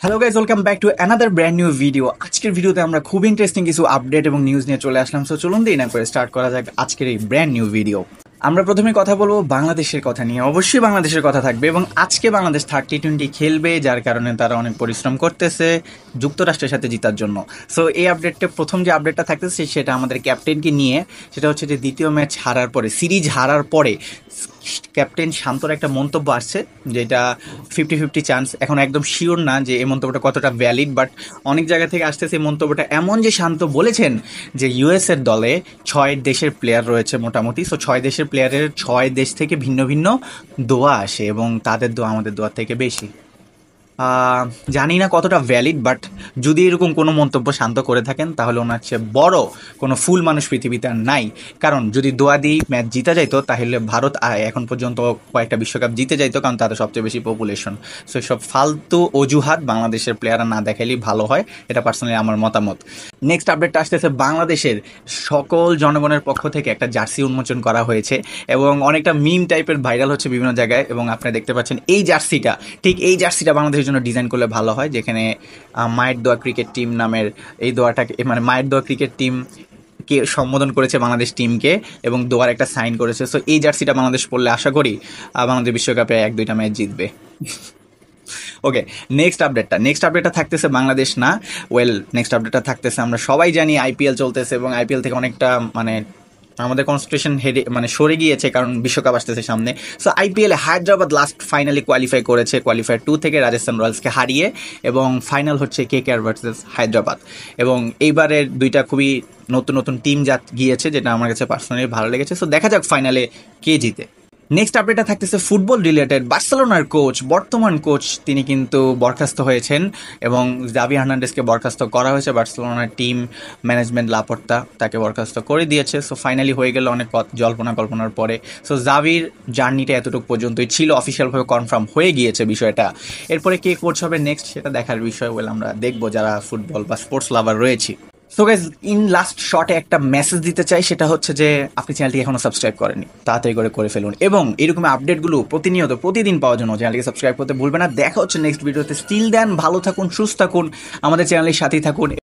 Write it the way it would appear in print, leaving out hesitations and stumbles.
Hello guys, welcome back to another brand new video. আজকের ভিডিওতে আমরা খুব ইন্টারেস্টিং কিছু আপডেট এবং নিউজ নিয়ে চলে আসলাম। সো চলুন দিই না করে স্টার্ট করা যাক আজকের এই ব্র্যান্ড নিউ ভিডিও। আমরা প্রথমে কথা বলবো বাংলাদেশের কথা নিয়ে। অবশ্যই বাংলাদেশের কথা থাকবে এবং আজকে বাংলাদেশ 30-20 খেলবে, যার কারণে তারা অনেক পরিশ্রম করতেছে যুক্তরাষ্ট্রের সাথে জেতার জন্য। সো এই আপডেটটা, প্রথম যে আপডেটটা থাকতেছে সেটা আমাদের ক্যাপ্টেনকে নিয়ে। সেটা হচ্ছে যে দ্বিতীয় ম্যাচ হারার পরে, সিরিজ হারার পরে ক্যাপ্টেন শান্তর একটা মন্তব্য আসছে, যেটা 50-50 চান্স। এখন একদম শিওর না যে এই মন্তব্যটা কতটা ভ্যালিড, বাট অনেক জায়গা থেকে আসতেছে এই মন্তব্যটা এমন যে শান্ত বলেছেন যে ইউএসের দলে 6 দেশের প্লেয়ার রয়েছে মোটামুটি। সো 6 দেশের প্লেয়ারের 6 দেশ থেকে ভিন্ন ভিন্ন দোয়া আসে এবং তাদের দোয়া আমাদের দোয়ার থেকে বেশি। জানি না কতটা ভ্যালিড, বাট যদি এরকম কোনো মন্তব্য শান্ত করে থাকেন তাহলে ওনার চেয়ে বড় কোনো ফুল মানুষ পৃথিবীতে আর নাই। কারণ যদি দোয়া দিয়ে ম্যাচ জিতা যাইতো তাহলে ভারত এখন পর্যন্ত কয়েকটা বিশ্বকাপ জিতে যাইতো, কারণ তাদের সবচেয়ে বেশি পপুলেশন। সো সব ফালতু অজুহাত বাংলাদেশের প্লেয়াররা না দেখালেই ভালো হয়, এটা পার্সোনালি আমার মতামত। নেক্সট আপডেটটা আসতেছে বাংলাদেশের সকল জনগণের পক্ষ থেকে একটা জার্সি উন্মোচন করা হয়েছে এবং অনেকটা মিম টাইপের ভাইরাল হচ্ছে বিভিন্ন জায়গায়। এবং আপনারা দেখতে পাচ্ছেন এই জার্সিটা, ঠিক এই জার্সিটা বাংলাদেশের জন্য ডিজাইন করলে ভালো হয়, যেখানে মায়ের দোয়া ক্রিকেট টিম নামের এই দোয়াটাকে, মানে মায়ের দোয়া ক্রিকেট টিম কে সম্বোধন করেছে বাংলাদেশ টিমকে এবং দোয়ার একটা সাইন করেছে। সো এই জার্সিটা বাংলাদেশ পড়লে আশা করি বাংলাদেশ বিশ্বকাপে 1-2টা ম্যাচ জিতবে। ওকে, নেক্সট আপডেটটা থাকতেছে বাংলাদেশ না, নেক্সট আপডেটটা থাকতেছে, আমরা সবাই জানি আইপিএল চলতেছে এবং আইপিএল থেকে অনেকটা মানে আমাদের কনসেন্ট্রেশন সরে গিয়েছে, কারণ বিশ্বকাপ আসতেছে সামনে। সো আইপিএলে হায়দ্রাবাদ লাস্ট ফাইনালি কোয়ালিফাই করেছে, কোয়ালিফায়ার 2 থেকে রাজস্থান রয়্যালসকে হারিয়ে, এবং ফাইনাল হচ্ছে কেকেআর ভার্সেস হায়দ্রাবাদ। এবং এইবারের দুইটা খুবই নতুন নতুন টিম গিয়েছে, যেটা আমার কাছে পার্সোনালি ভালো লেগেছে। সো দেখা যাক ফাইনালে কে জিতে। নেক্সট আপডেটটা থাকতেছে ফুটবল রিলেটেড। বার্সেলোনার কোচ, বর্তমান কোচ, তিনি কিন্তু বরখাস্ত হয়েছেন এবং জাভি হার্নান্ডেজকে বরখাস্ত করা হয়েছে। বার্সেলোনার টিম ম্যানেজমেন্ট লাপর্তা তাকে বরখাস্ত করে দিয়েছে। সো ফাইনালি হয়ে গেল অনেক কল্পনার পরে। সো জাভির জার্নিটা এতটুকু পর্যন্তই ছিল, অফিসিয়ালভাবে কনফার্ম হয়ে গিয়েছে বিষয়টা। এরপরে কে কোচ হবে নেক্সট সেটা দেখার বিষয়, আমরা দেখবো যারা ফুটবল বা স্পোর্টস লাভার রয়েছি। সো গাইজ, ইন লাস্ট শর্টে একটা মেসেজ দিতে চাই, সেটা হচ্ছে যে আপনি চ্যানেলটি এখনো সাবস্ক্রাইব করেননি, তাড়াতাড়ি করে ফেলুন এবং এরকম আপডেটগুলো প্রতিদিন পাওয়ার জন্য চ্যানেলটিকে সাবস্ক্রাইব করতে ভুলবেন না। দেখা হচ্ছে নেক্সট ভিডিওতে। স্টিল দেন, ভালো থাকুন, সুস্থ থাকুন, আমাদের চ্যানেলের সাথেই থাকুন।